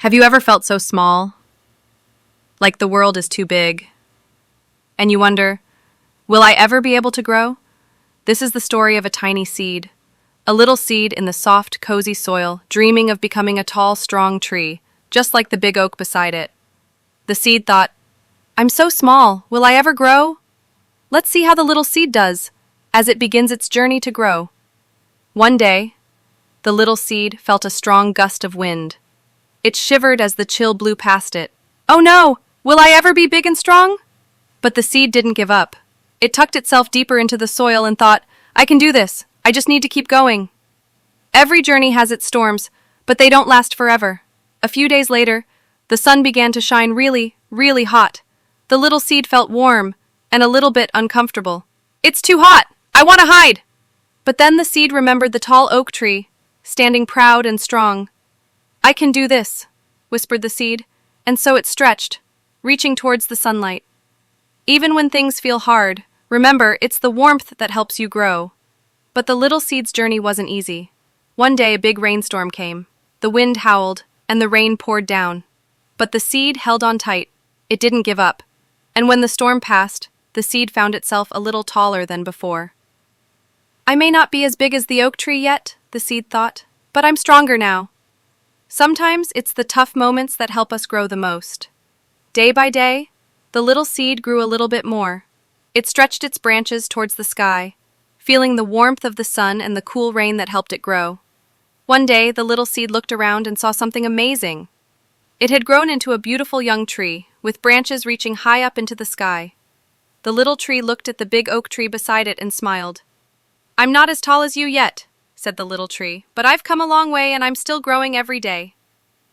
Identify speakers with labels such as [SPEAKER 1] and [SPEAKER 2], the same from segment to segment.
[SPEAKER 1] Have you ever felt so small? Like the world is too big? And you wonder, will I ever be able to grow? This is the story of a tiny seed. A little seed in the soft, cozy soil, dreaming of becoming a tall, strong tree, just like the big oak beside it. The seed thought, I'm so small, will I ever grow? Let's see how the little seed does, as it begins its journey to grow. One day, the little seed felt a strong gust of wind. It shivered as the chill blew past it. Oh no! Will I ever be big and strong? But the seed didn't give up. It tucked itself deeper into the soil and thought, I can do this. I just need to keep going. Every journey has its storms, but they don't last forever. A few days later, the sun began to shine really, really hot. The little seed felt warm and a little bit uncomfortable. It's too hot! I want to hide! But then the seed remembered the tall oak tree, standing proud and strong. I can do this, whispered the seed, and so it stretched, reaching towards the sunlight. Even when things feel hard, remember it's the warmth that helps you grow. But the little seed's journey wasn't easy. One day a big rainstorm came. The wind howled, and the rain poured down. But the seed held on tight. It didn't give up. And when the storm passed, the seed found itself a little taller than before. I may not be as big as the oak tree yet, the seed thought, but I'm stronger now. Sometimes it's the tough moments that help us grow the most. Day by day, the little seed grew a little bit more. It stretched its branches towards the sky, feeling the warmth of the sun and the cool rain that helped it grow. One day, the little seed looked around and saw something amazing. It had grown into a beautiful young tree, with branches reaching high up into the sky. The little tree looked at the big oak tree beside it and smiled. I'm not as tall as you yet, said the little tree, but I've come a long way and I'm still growing every day.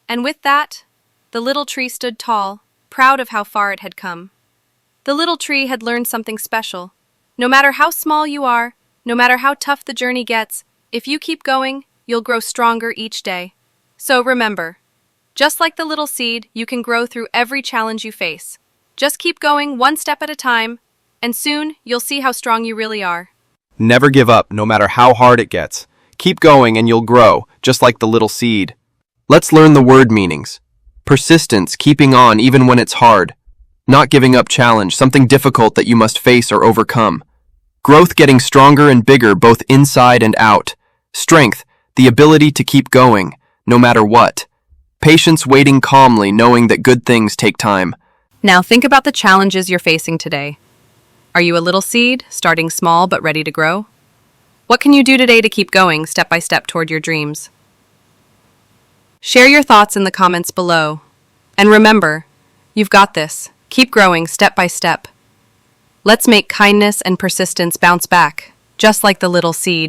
[SPEAKER 1] And with that, the little tree stood tall, proud of how far it had come. The little tree had learned something special. No matter how small you are, no matter how tough the journey gets, if you keep going, you'll grow stronger each day. So remember, just like the little seed, you can grow through every challenge you face. Just keep going one step at a time, and soon you'll see how strong you really are.
[SPEAKER 2] Never give up, no matter how hard it gets. Keep going and you'll grow, just like the little seed. Let's learn the word meanings. Persistence, keeping on even when it's hard. Not giving up challenge, something difficult that you must face or overcome. Growth, getting stronger and bigger both inside and out. Strength, the ability to keep going, no matter what. Patience, waiting calmly, knowing that good things take time.
[SPEAKER 1] Now think about the challenges you're facing today. Are you a little seed, starting small but ready to grow? What can you do today to keep going step by step toward your dreams? Share your thoughts in the comments below. And remember, you've got this. Keep growing step by step. Let's make kindness and persistence bounce back, just like the little seed.